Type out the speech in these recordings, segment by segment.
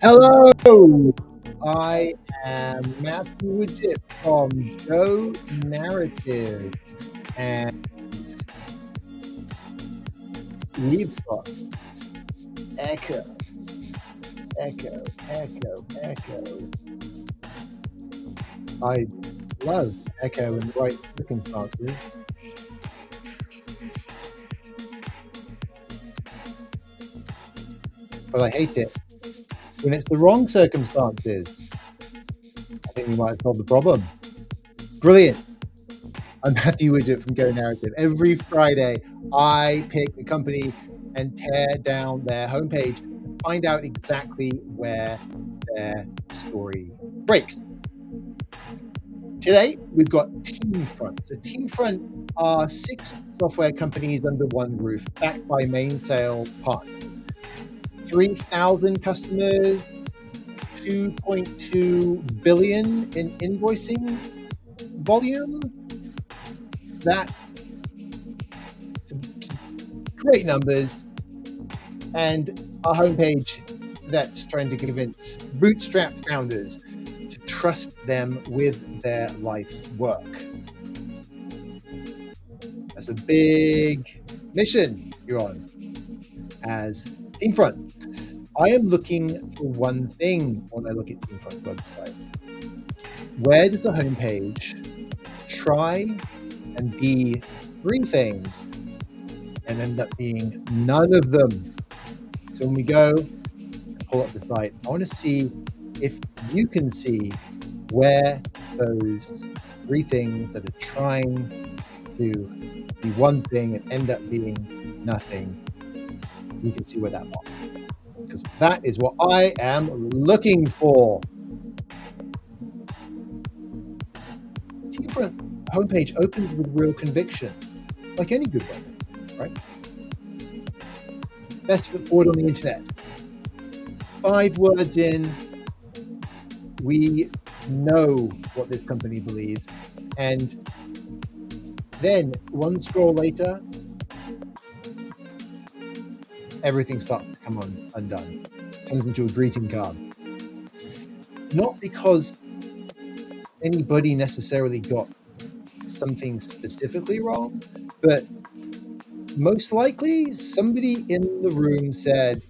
Hello, I am Matthew Woodget from Go Narrative, and we've got Echo, Echo, Echo, Echo. I love Echo in the right circumstances. But I hate it when it's the wrong circumstances. I think we might have solved the problem. Brilliant. I'm Matthew Woodget from Go Narrative. Every Friday, I pick a company and tear down their homepage and find out exactly where their story breaks. Today, we've got Teamfront. So Teamfront are 6 software companies under one roof, backed by mainsail partners. 3,000 customers, 2.2 billion in invoicing volume. That some great numbers, and a homepage that's trying to convince bootstrap founders to trust them with their life's work. That's a big mission you're on as Teamfront. I am looking for one thing when I look at Teamfront's website. Where does the homepage try and be 3 things and end up being none of them? So when we go and pull up the site, I want to see if you can see where those 3 things that are trying to be one thing and end up being nothing, you can see where that box is. Because that is what I am looking for. Teamfront's homepage opens with real conviction, like any good web, right? Best foot forward on the internet. 5 words in, we know what this company believes, and then one scroll later, everything starts to come undone. Turns into a greeting card. Not because anybody necessarily got something specifically wrong, but most likely somebody in the room said,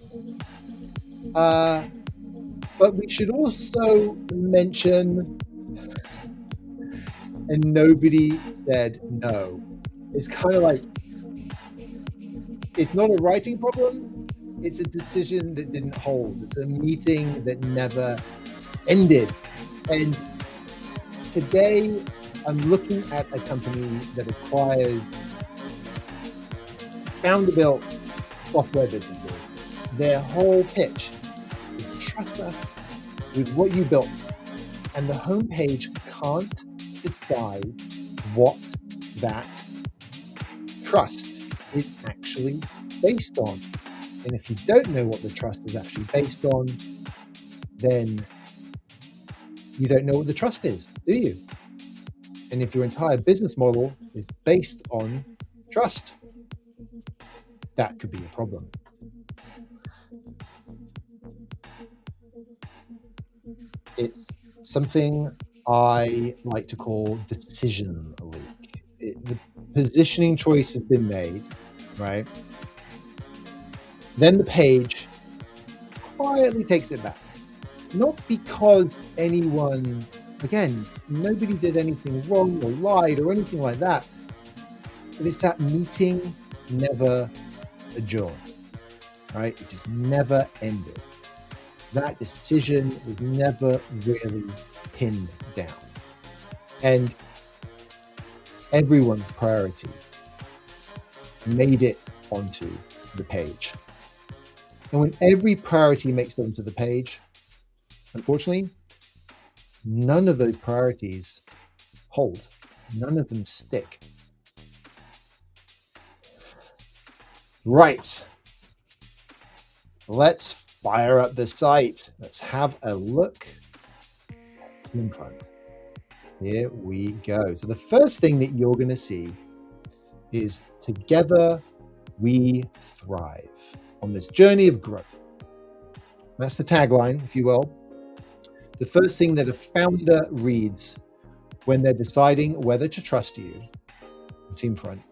but we should also mention, and nobody said no. It's kind of like, it's not a writing problem, it's a decision that didn't hold. It's a meeting that never ended. And today, I'm looking at a company that acquires founder-built software businesses. Their whole pitch is trust us with what you built. And the homepage can't decide what that trust is actually based on. And if you don't know what the trust is actually based on, then you don't know what the trust is, do you? And if your entire business model is based on trust, that could be a problem. It's something I like to call decision leak. The positioning choice has been made, right? Then the page quietly takes it back Not because anyone, again, nobody did anything wrong or lied or anything like that, but it's that meeting never adjourned, right? It just never ended. That decision was never really pinned down. And everyone's priority made it onto the page. And when every priority makes it onto the page, unfortunately, none of those priorities hold. None of them stick. Right. Let's fire up the site. Let's have a look at Teamfront. Here we go. So the first thing that you're going to see is together we thrive on this journey of growth. That's the tagline, if you will. The first thing that a founder reads when they're deciding whether to trust you, Teamfront,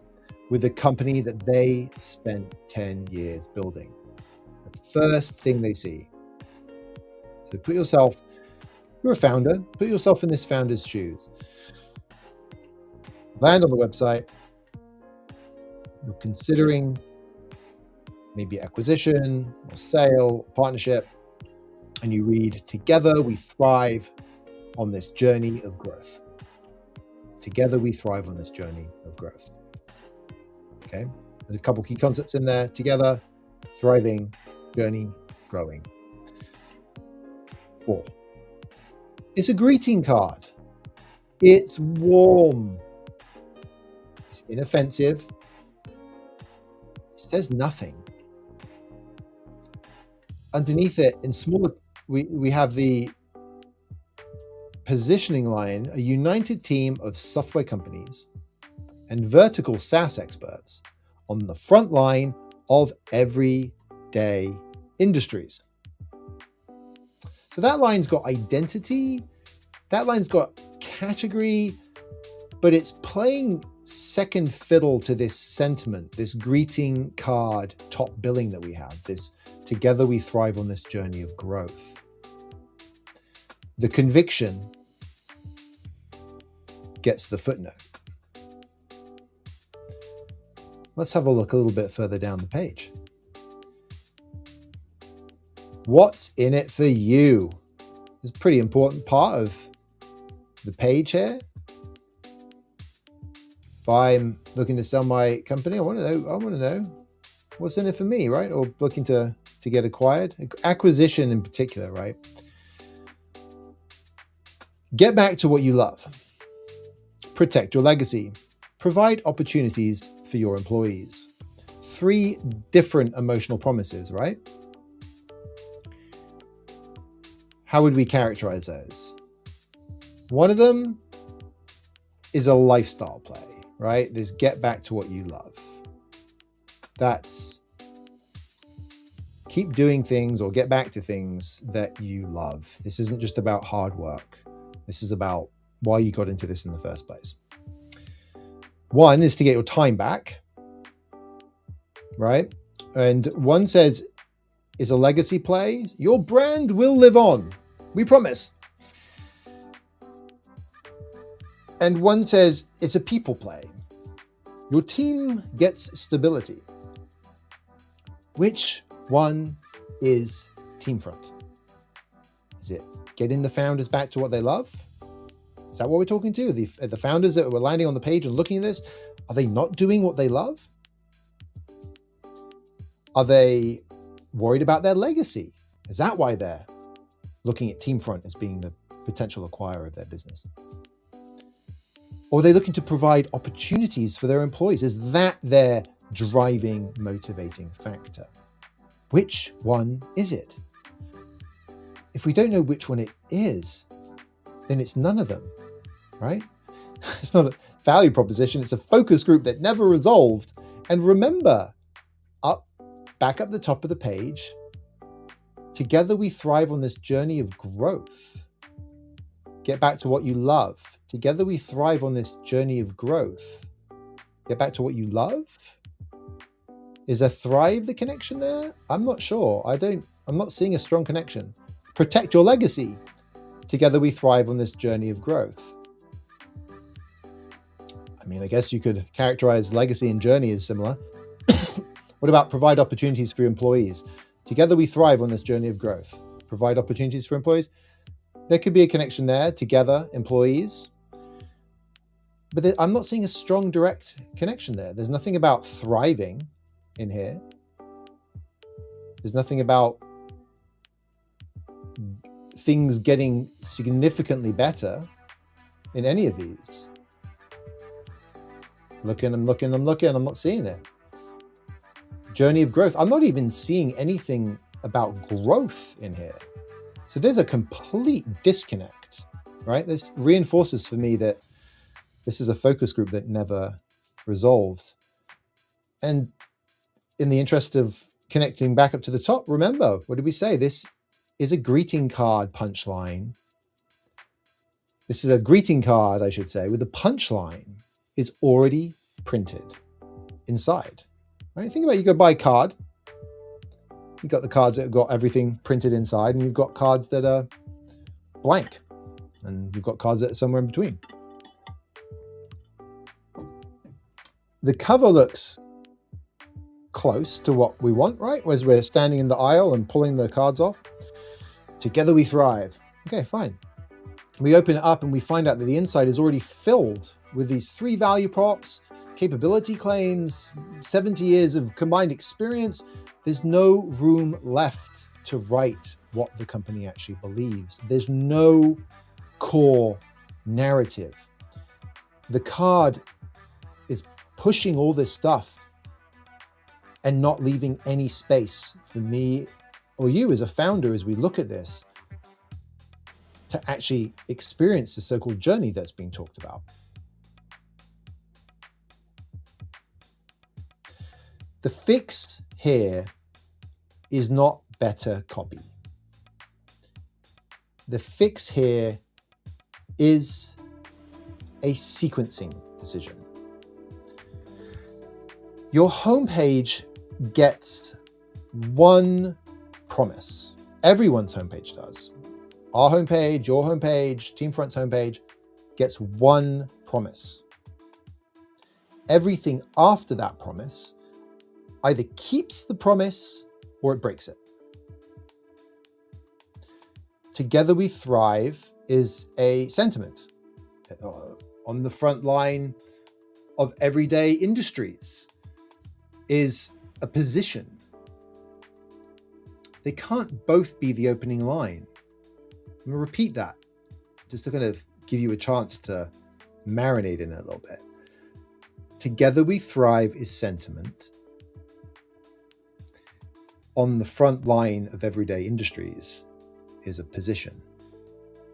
with a company that they spent 10 years building. The first thing they see. So put yourself, you're a founder, put yourself in this founder's shoes. Land on the website. You're considering maybe acquisition or sale, partnership, and you read, together we thrive on this journey of growth. Together we thrive on this journey of growth. Okay, there's a couple key concepts in there. Together, thriving, journey, growing. 4. It's a greeting card. It's warm. It's inoffensive. It says nothing. Underneath it, in smaller, we have the positioning line, a united team of software companies and vertical SaaS experts on the front line of everyday industries. So that line's got identity, that line's got category, but it's playing second fiddle to this sentiment, this greeting card top billing that we have, this together we thrive on this journey of growth. The conviction gets the footnote. Let's have a look a little bit further down the page. What's in it for you? It's a pretty important part of the page here. If I'm looking to sell my company, I want to know what's in it for me, right? Or looking to get acquired. Acquisition in particular, right? Get back to what you love. Protect your legacy. Provide opportunities for your employees. 3 different emotional promises, right? How would we characterize those? One of them is a lifestyle play, right? This get back to what you love. That's keep doing things or get back to things that you love. This isn't just about hard work. This is about why you got into this in the first place. 1 is to get your time back, right? And 1 says, is a legacy play. Your brand will live on. We promise. And 1 says, it's a people play. Your team gets stability. Which one is Teamfront? Is it getting the founders back to what they love? Is that what we're talking to? The founders that were landing on the page and looking at this, are they not doing what they love? Are they worried about their legacy? Is that why they're looking at Teamfront as being the potential acquirer of their business? Or are they looking to provide opportunities for their employees? Is that their driving, motivating factor? Which one is it? If we don't know which one it is, then it's none of them, right? It's not a value proposition. It's a focus group that never resolved. And remember, back up the top of the page, together we thrive on this journey of growth. Get back to what you love. Together we thrive on this journey of growth. Get back to what you love. Is a thrive the connection there? I'm not sure. I'm not seeing a strong connection. protect your legacy. Together we thrive on this journey of growth. I mean, I guess you could characterize legacy and journey as similar. What about provide opportunities for your employees? Together we thrive on this journey of growth. Provide opportunities for employees. There could be a connection there. Together, employees. But I'm not seeing a strong direct connection there. There's nothing about thriving in here. There's nothing about things getting significantly better in any of these. I'm looking, I'm not seeing it. Journey of growth. I'm not even seeing anything about growth in here. So there's a complete disconnect, right? This reinforces for me that this is a focus group that never resolved. And in the interest of connecting back up to the top, remember, what did we say? This is a greeting card punchline. This is a greeting card, I should say, with the punchline is already printed inside. Right? Think about it, you go buy a card. You've got the cards that have got everything printed inside, and you've got cards that are blank, and you've got cards that are somewhere in between. The cover looks close to what we want, right? As we're standing in the aisle and pulling the cards off. Together we thrive. Okay, fine. We open it up and we find out that the inside is already filled with these 3 value props, capability claims, 70 years of combined experience. There's no room left to write what the company actually believes. There's no core narrative. The card is pushing all this stuff and not leaving any space for me or you as a founder as we look at this to actually experience the so-called journey that's being talked about. The fix here is not better copy. The fix here is a sequencing decision. Your homepage gets one promise. Everyone's homepage does. Our homepage, your homepage, Teamfront's homepage gets one promise. Everything after that promise either keeps the promise or it breaks it. Together we thrive is a sentiment on the front line of everyday industries, is a position. They can't both be the opening line. I'm going to repeat that, just to kind of give you a chance to marinate in it a little bit. Together we thrive is sentiment. On the front line of everyday industries is a position.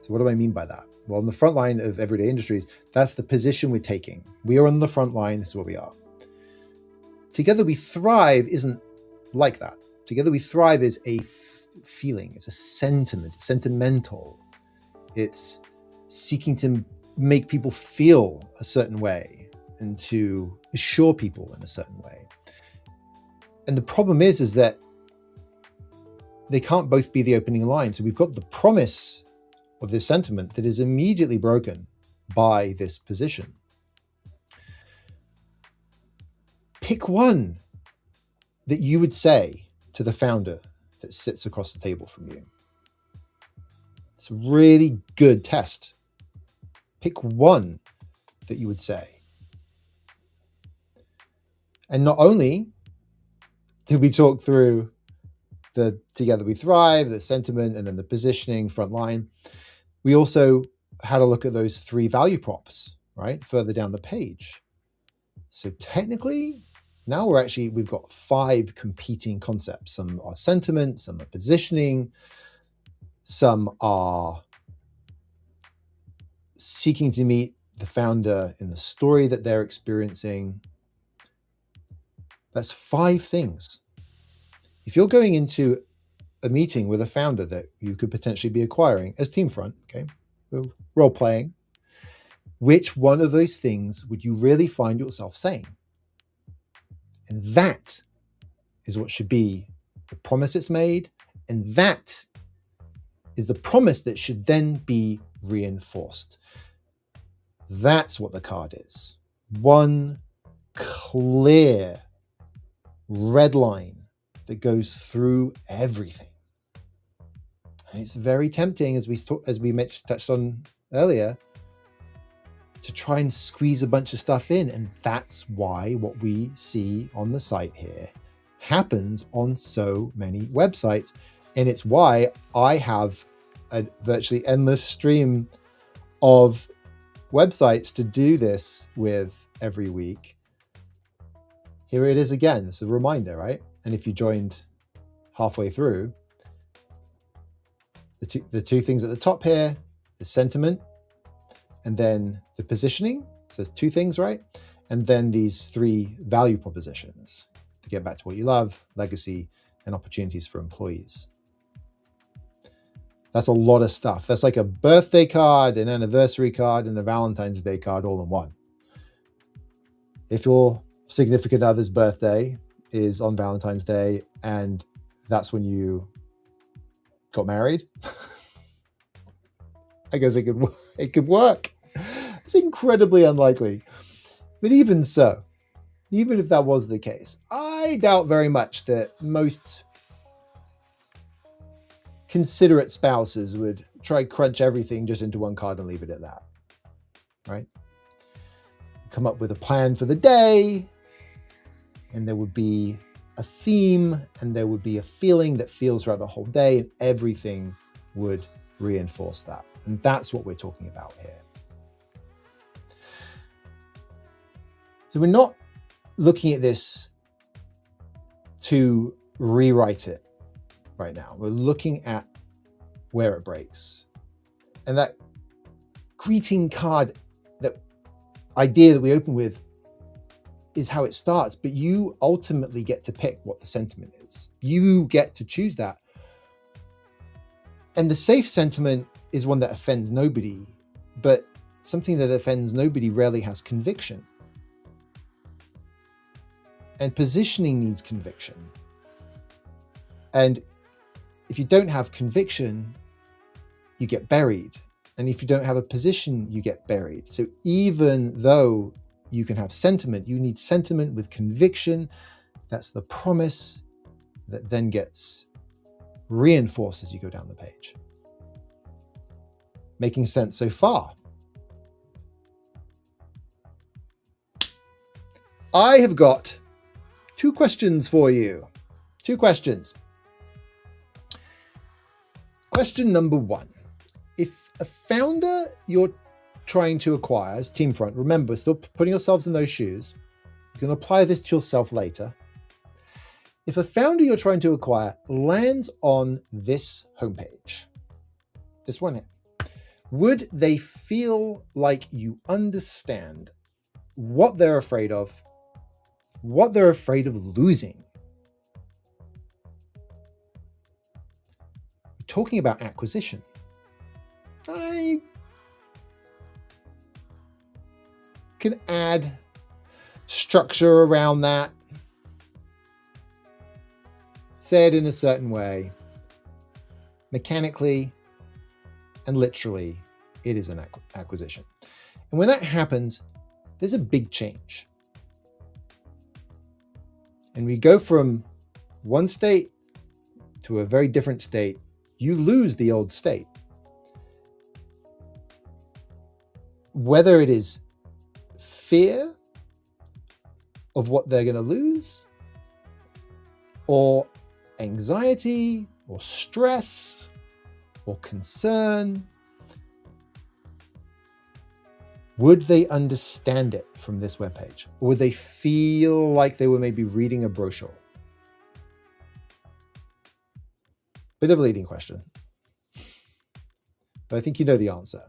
So what do I mean by that? Well, on the front line of everyday industries, that's the position we're taking. We are on the front line, this is where we are. Together we thrive isn't like that. Together we thrive is a feeling, it's a sentiment, it's sentimental. It's seeking to make people feel a certain way and to assure people in a certain way. And the problem is that they can't both be the opening line. So we've got the promise of this sentiment that is immediately broken by this position. Pick one that you would say to the founder that sits across the table from you. It's a really good test. Pick one that you would say. And not only did we talk through the Together We Thrive, the sentiment, and then the positioning, front line, we also had a look at those 3 value props, right? Further down the page. So technically, now we've got 5 competing concepts. Some are sentiment, some are positioning, some are seeking to meet the founder in the story that they're experiencing. That's 5 things. If you're going into a meeting with a founder that you could potentially be acquiring as Teamfront, okay, role playing, which one of those things would you really find yourself saying? And that is what should be the promise it's made. And that is the promise that should then be reinforced. That's what the card is. One clear red line that goes through everything. And it's very tempting, as we touched on earlier, to try and squeeze a bunch of stuff in. And that's why what we see on the site here happens on so many websites. And it's why I have a virtually endless stream of websites to do this with every week. Here it is again. It's a reminder, right? And if you joined halfway through, the two things at the top here, the sentiment, and then the positioning. So there's two things, right? And then these three value propositions to get back to what you love, legacy, and opportunities for employees. That's a lot of stuff. That's like a birthday card, an anniversary card, and a Valentine's Day card all in one. If your significant other's birthday is on Valentine's Day and that's when you got married, I guess it could work. It's incredibly unlikely. But even so, even if that was the case, I doubt very much that most considerate spouses would try crunch everything just into one card and leave it at that, right? Come up with a plan for the day, and there would be a theme, and there would be a feeling that feels throughout the whole day, and everything would reinforce that. And that's what we're talking about here. So we're not looking at this to rewrite it right now. We're looking at where it breaks. And that greeting card, that idea that we open with, is how it starts, but you ultimately get to pick what the sentiment is. You get to choose that. And the safe sentiment is one that offends nobody, but something that offends nobody rarely has conviction. And positioning needs conviction. And if you don't have conviction, you get buried. And if you don't have a position, you get buried. So even though you can have sentiment, you need sentiment with conviction. That's the promise that then gets reinforced as you go down the page. Making sense so far? I have got 2 questions for you. 2 questions. Question number 1. If a founder you're trying to acquire as Teamfront, remember, still putting yourselves in those shoes, you can apply this to yourself later. If a founder you're trying to acquire lands on this homepage, this one here, would they feel like you understand what they're afraid of, what they're afraid of losing? We're talking about acquisition. I can add structure around that, say it in a certain way. Mechanically and literally, it is an acquisition. And when that happens, there's a big change. And we go from one state to a very different state. You lose the old state. Whether it is fear of what they're going to lose, or anxiety, or stress, or concern, would they understand it from this webpage? Or would they feel like they were maybe reading a brochure? Bit of a leading question, but I think you know the answer.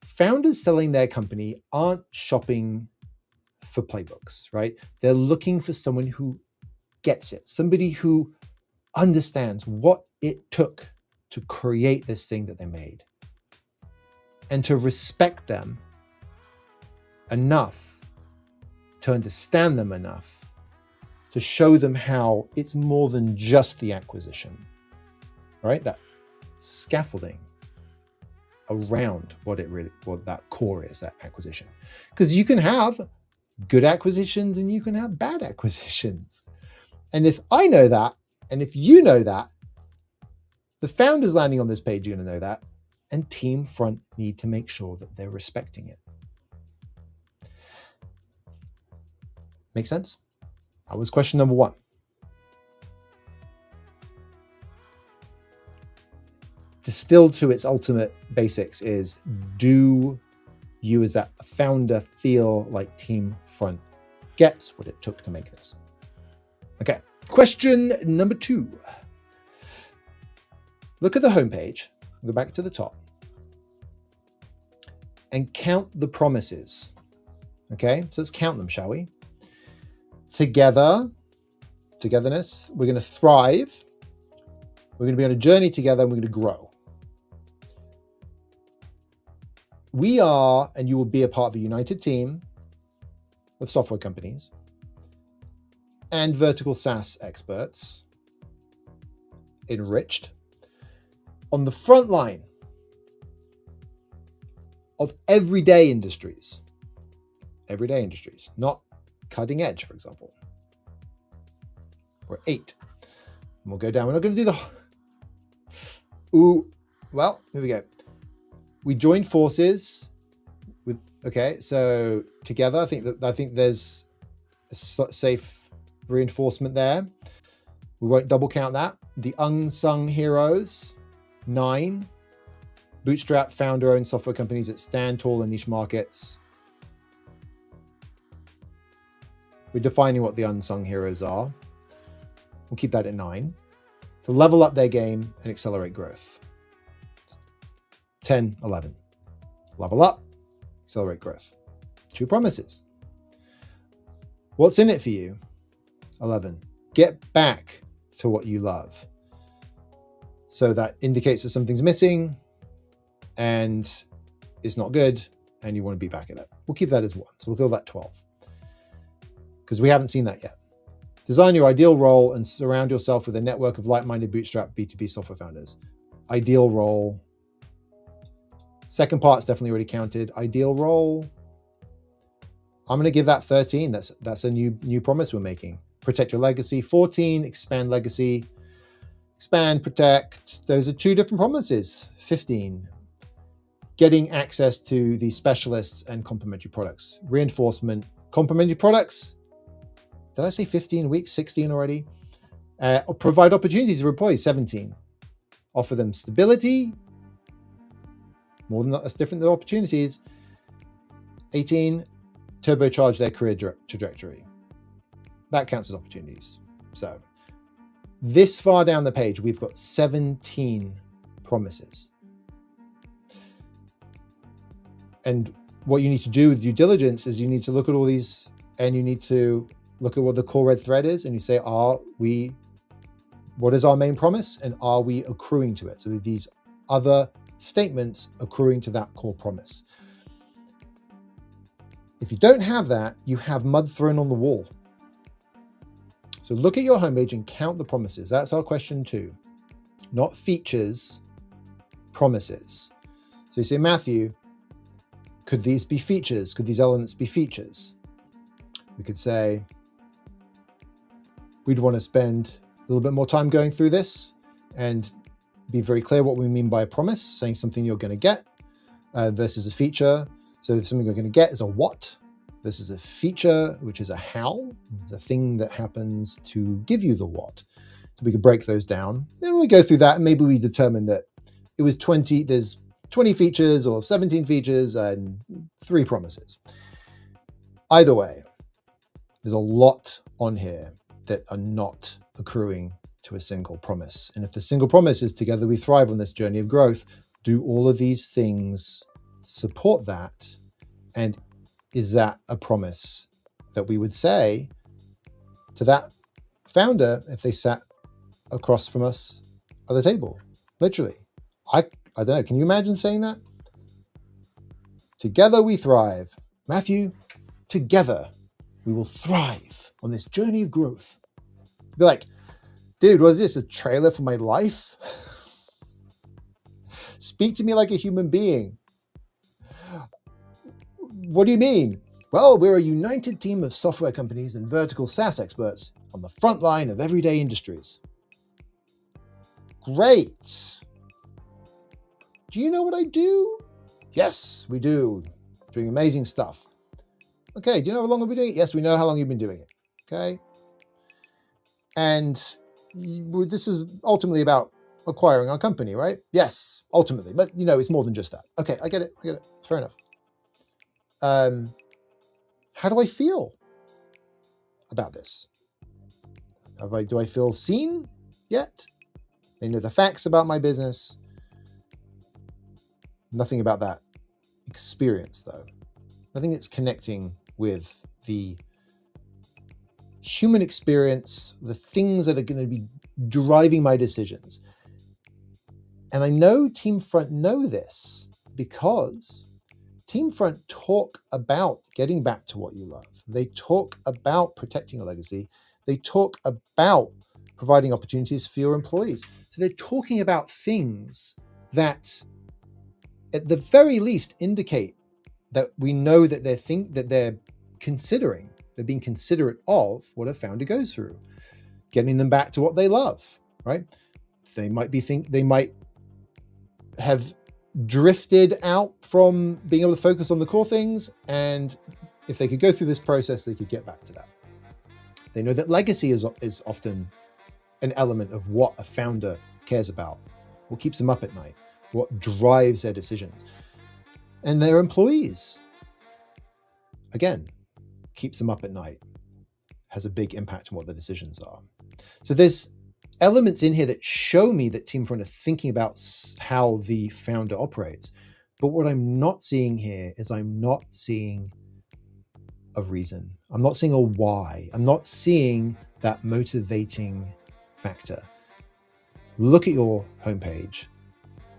Founders selling their company aren't shopping for playbooks, right? They're looking for someone who gets it, somebody who understands what it took to create this thing that they made, and to respect them enough, to understand them enough, to show them how it's more than just the acquisition, right? That scaffolding around what that core is, that acquisition. Because you can have good acquisitions and you can have bad acquisitions. And if I know that, and if you know that, the founders landing on this page are going to know that, and Team Front need to make sure that they're respecting it. Make sense? That was question number 1. Distilled to its ultimate basics is, do you as a founder feel like Team Front gets what it took to make this? Okay, question number 2. Look at the homepage, go back to the top, and count the promises. Okay, so let's count them, shall we? Togetherness, we're going to thrive, we're going to be on a journey together, and we're going to grow. We are, and you will be a part of a united team of software companies and vertical SaaS experts, enriched, on the front line of everyday industries, not cutting edge, for example. We're 8. And we'll go down. We're not going to do well, here we go. We joined forces with, okay, so together, I think there's a safe reinforcement there. We won't double count that. The unsung heroes, 9. Bootstrap, founder-owned software companies that stand tall in niche markets. We're defining what the unsung heroes are. We'll keep that at 9. To level up their game and accelerate growth. 10, 11. Level up, accelerate growth. 2 promises. What's in it for you? 11. Get back to what you love. So that indicates that something's missing and it's not good and you want to be back at it. We'll keep that as 1. So we'll call that 12. Because we haven't seen that yet. Design your ideal role and surround yourself with a network of like-minded bootstrap B2B software founders. Ideal role. Second part's definitely already counted. Ideal role. I'm going to give that 13. That's a new promise we're making. Protect your legacy. 14, expand legacy. Expand, protect. Those are 2 different promises. 15, getting access to the specialists and complementary products. Reinforcement, complementary products. Did I say 15 weeks, 16 already? Provide opportunities for employees, 17. Offer them stability. More than that, that's different than opportunities. 18, turbocharge their career trajectory. That counts as opportunities. So this far down the page, we've got 17 promises. And what you need to do with due diligence is you need to look at all these and you need to look at what the core red thread is and you say, what is our main promise and are we accruing to it? So these other statements accruing to that core promise. If you don't have that, you have mud thrown on the wall. So look at your homepage and count the promises. That's our question 2. Not features, promises. So you say, Matthew, could these be features? Could these elements be features? We could say, we'd want to spend a little bit more time going through this and be very clear what we mean by a promise, saying something you're going to get versus a feature. So if something you're going to get is a what versus a feature, which is a how, the thing that happens to give you the what. So we could break those down. Then we go through that and maybe we determine that it was 20, there's 20 features or 17 features and 3 promises. Either way, there's a lot on here that are not accruing to a single promise. And if the single promise is together we thrive on this journey of growth, do all of these things support that? And is that a promise that we would say to that founder if they sat across from us at the table? Literally. I don't know. Can you imagine saying that? Together we thrive. Matthew, together we will thrive on this journey of growth. Be like, dude, was this a trailer for my life? Speak to me like a human being. What do you mean? Well, we're a united team of software companies and vertical SaaS experts on the front line of everyday industries. Great. Do you know what I do? Yes, we do. Doing amazing stuff. Okay, do you know how long we've been doing it? Yes, we know how long you've been doing it. Okay. And this is ultimately about acquiring our company, right? Yes, ultimately. But, it's more than just that. Okay, I get it. Fair enough. How do I feel about this? Do I feel seen yet? They know the facts about my business. Nothing about that experience, though. Nothing that's connecting with the human experience, the things that are going to be driving my decisions. And I know Teamfront know this because Teamfront talk about getting back to what you love. They talk about protecting your legacy. They talk about providing opportunities for your employees. So they're talking about things that at the very least indicate that we know that they're considering, they're being considerate of what a founder goes through, getting them back to what they love, right? They might have drifted out from being able to focus on the core things, and if they could go through this process, they could get back to that. They know that legacy is often an element of what a founder cares about, what keeps them up at night, what drives their decisions. And their employees, again, keeps them up at night, has a big impact on what the decisions are. So there's elements in here that show me that Teamfront are thinking about how the founder operates. But what I'm not seeing here is I'm not seeing a reason. I'm not seeing a why. I'm not seeing that motivating factor. Look at your homepage,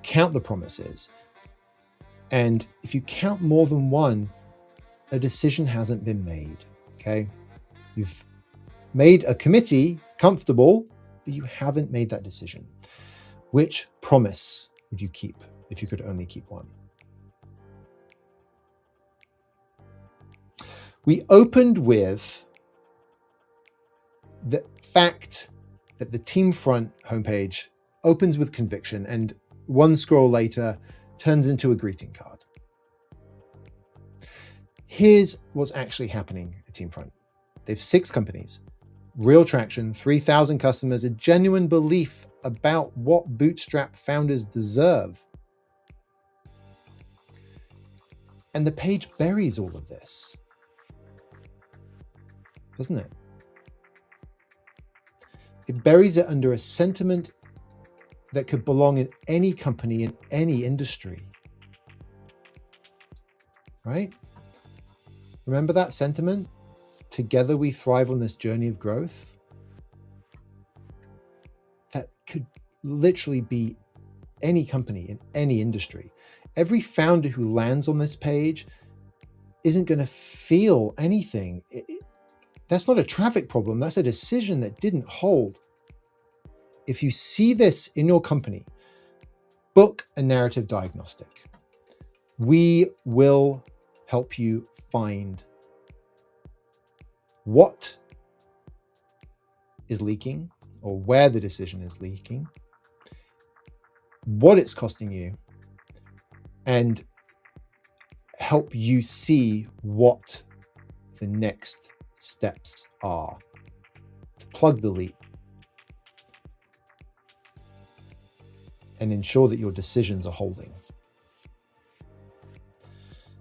count the promises. And if you count more than one, a decision hasn't been made, okay? You've made a committee comfortable, but you haven't made that decision. Which promise would you keep if you could only keep one? We opened with the fact that the Teamfront homepage opens with conviction and one scroll later turns into a greeting card. Here's what's actually happening at Teamfront. They have 6 companies, real traction, 3,000 customers, a genuine belief about what bootstrap founders deserve. And the page buries all of this, doesn't it? It buries it under a sentiment that could belong in any company, in any industry, right? Remember that sentiment? Together we thrive on this journey of growth. That could literally be any company in any industry. Every founder who lands on this page isn't going to feel anything. That's not a traffic problem. That's a decision that didn't hold. If you see this in your company, book a narrative diagnostic. We will help you find what is leaking or where the decision is leaking, what it's costing you, and help you see what the next steps are to plug the leak and ensure that your decisions are holding.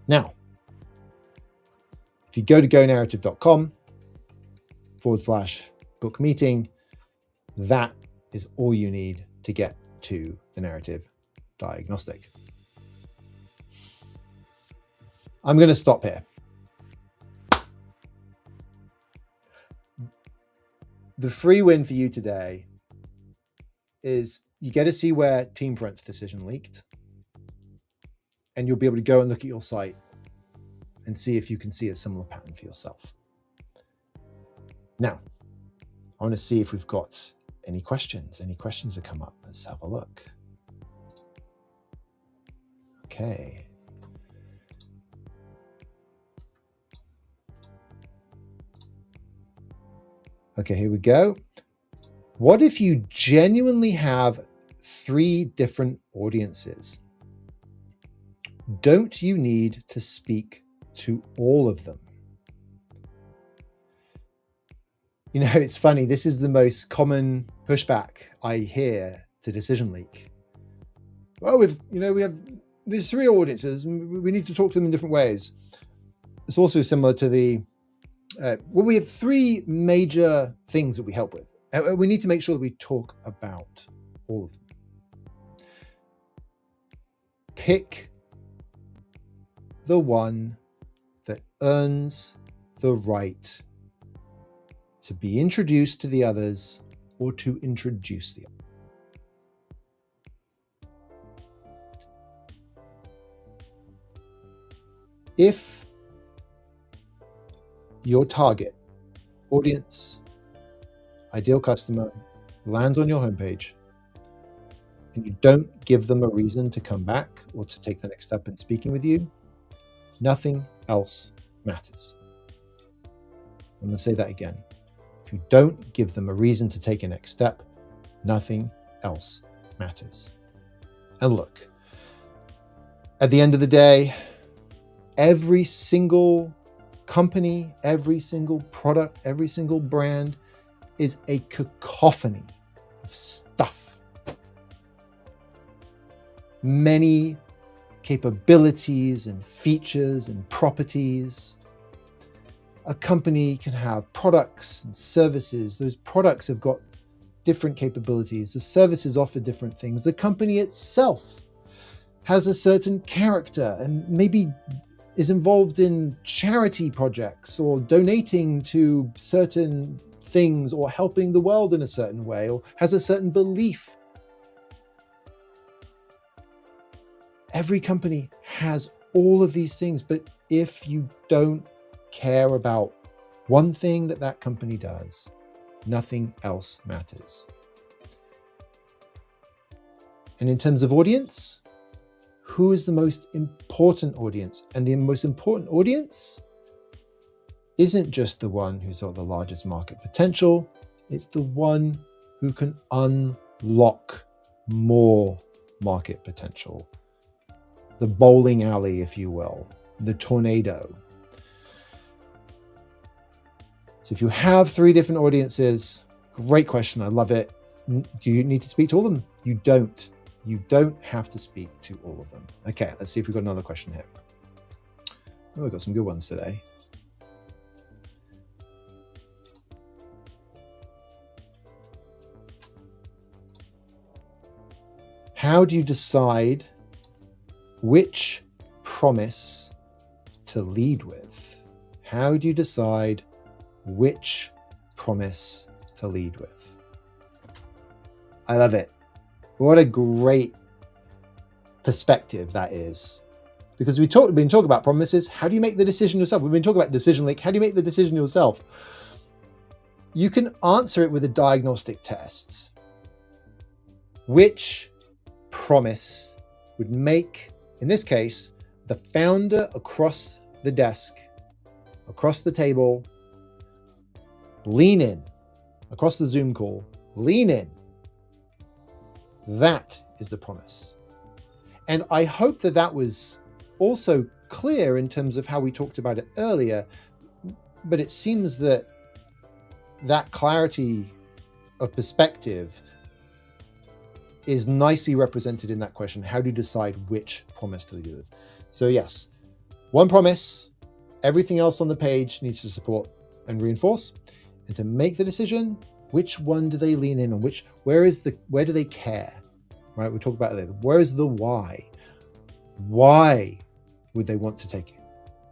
Now, if you go to gonarrative.com/book meeting, that is all you need to get to the narrative diagnostic. I'm going to stop here. The free win for you today is you get to see where Teamfront's decision leaked, and you'll be able to go and look at your site and see if you can see a similar pattern for yourself. Now, I want to see if we've got any questions. Any questions that come up? Let's have a look. Okay. Okay, here we go. What if you genuinely have 3 different audiences? Don't you need to speak to all of them? You know, it's funny. This is the most common pushback I hear to Decision Leak. Well, we have these 3 audiences, and we need to talk to them in different ways. It's also similar to the we have 3 major things that we help with. We need to make sure that we talk about all of them. Pick the one that earns the right to be introduced to the others or to introduce the others. If your target audience, ideal customer, lands on your homepage and you don't give them a reason to come back or to take the next step in speaking with you, nothing else matters. I'm going to say that again. If you don't give them a reason to take a next step, nothing else matters. And look, at the end of the day, every single company, every single product, every single brand is a cacophony of stuff. Many capabilities and features and properties. A company can have products and services. Those products have got different capabilities. The services offer different things. The company itself has a certain character and maybe is involved in charity projects or donating to certain things or helping the world in a certain way or has a certain belief. Every company has all of these things, but if you don't care about one thing that that company does, nothing else matters. And in terms of audience, who is the most important audience? And the most important audience isn't just the one who's got the largest market potential. It's the one who can unlock more market potential. The bowling alley, if you will, the tornado. So if you have 3 different audiences, great question. I love it. Do you need to speak to all of them? You don't. You don't have to speak to all of them. Okay, let's see if we've got another question here. Oh, we've got some good ones today. How do you decide which promise to lead with? How do you decide which promise to lead with? I love it. What a great perspective that is. Because we've been talking about promises. How do you make the decision yourself? We've been talking about Decision Leak. How do you make the decision yourself? You can answer it with a diagnostic test. Which promise would make, in this case, the founder across the desk, across the table, lean in, across the Zoom call, lean in. That is the promise. And I hope that that was also clear in terms of how we talked about it earlier, but it seems that that clarity of perspective is nicely represented in that question. How do you decide which promise to lead with? So yes, one promise, everything else on the page needs to support and reinforce. And to make the decision, which one do they lean in on? Where do they care? Right? We'll talk about it later. Where is the why? Why would they want to take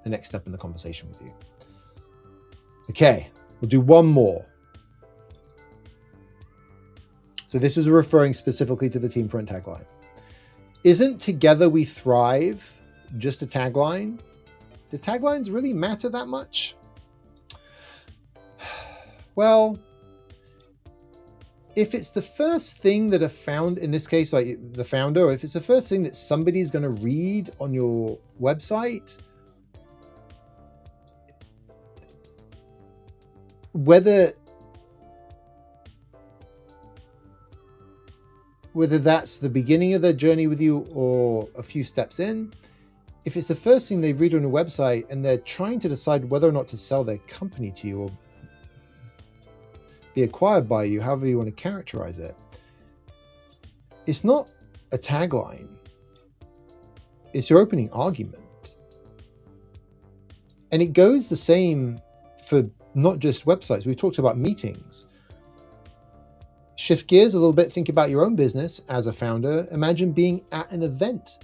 the next step in the conversation with you? Okay, we'll do one more. So this is referring specifically to the Teamfront tagline. Isn't "Together we thrive" just a tagline? Do taglines really matter that much? Well, if it's the first thing that in this case, like the founder, or if it's the first thing that somebody's going to read on your website, whether that's the beginning of their journey with you or a few steps in, if it's the first thing they read on your website and they're trying to decide whether or not to sell their company to you or be acquired by you, however you want to characterize it, it's not a tagline. It's your opening argument. And it goes the same for not just websites. We've talked about meetings. Shift gears a little bit. Think about your own business as a founder. Imagine being at an event.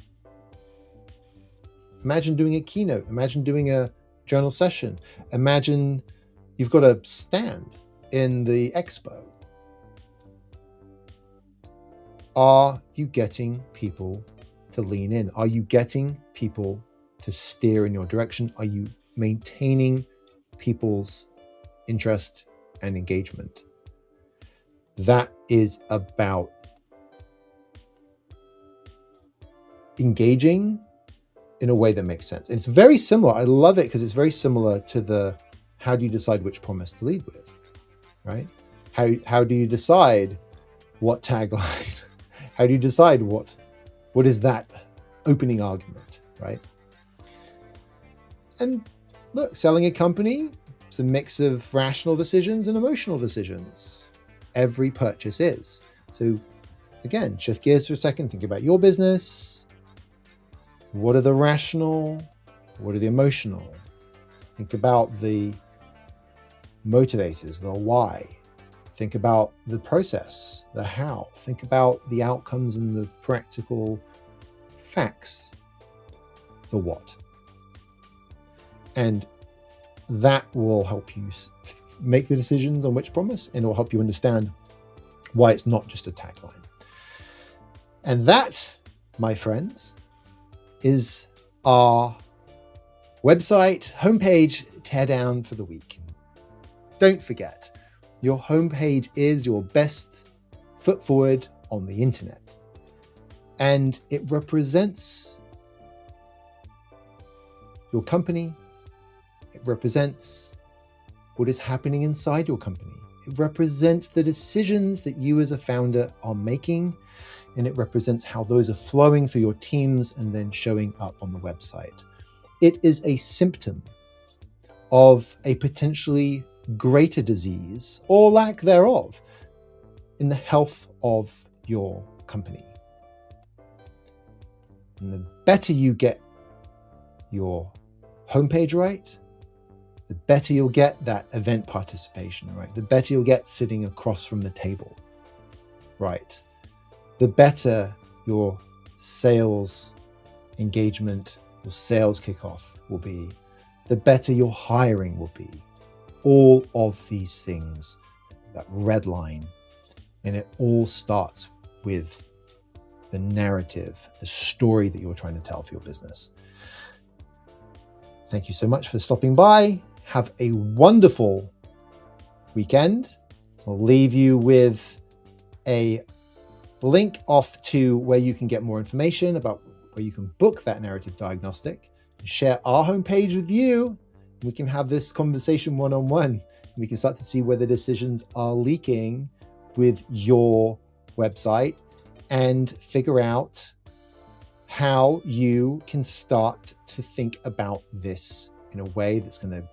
Imagine doing a keynote. Imagine doing a journal session. Imagine you've got a stand in the expo. Are you getting people to lean in? Are you getting people to steer in your direction? Are you maintaining people's interest and engagement? That is about engaging in a way that makes sense. It's very similar. I love it because it's very similar to the how do you decide which promise to lead with, right? How do you decide what tagline? How do you decide what is that opening argument, right? And look, selling a company, it's a mix of rational decisions and emotional decisions. Every purchase is. So again, shift gears for a second. Think about your business. What are the rational? What are the emotional? Think about the motivators, the why. Think about the process, the how. Think about the outcomes and the practical facts, the what. And that will help you make the decisions on which promise, and it will help you understand why it's not just a tagline. And that, my friends, is our website homepage teardown for the week. Don't forget, your homepage is your best foot forward on the internet, and it represents your company. It represents what is happening inside your company. It represents the decisions that you as a founder are making, and it represents how those are flowing through your teams and then showing up on the website. It is a symptom of a potentially greater disease or lack thereof in the health of your company. And the better you get your homepage right, the better you'll get that event participation right, the better you'll get sitting across from the table right, the better your sales engagement, your sales kickoff will be, the better your hiring will be. All of these things, that red line, and it all starts with the narrative, the story that you're trying to tell for your business. Thank you so much for stopping by. Have a wonderful weekend. We'll leave you with a link off to where you can get more information about where you can book that narrative diagnostic, share our homepage with you. We can have this conversation one-on-one. We can start to see where the decisions are leaking with your website and figure out how you can start to think about this in a way that's going to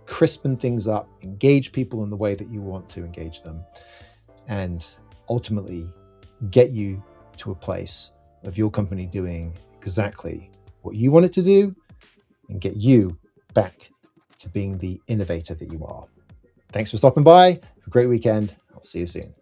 crispen things up, engage people in the way that you want to engage them, and ultimately get you to a place of your company doing exactly what you want it to do and get you back to being the innovator that you are. Thanks for stopping by. Have a great weekend. I'll see you soon.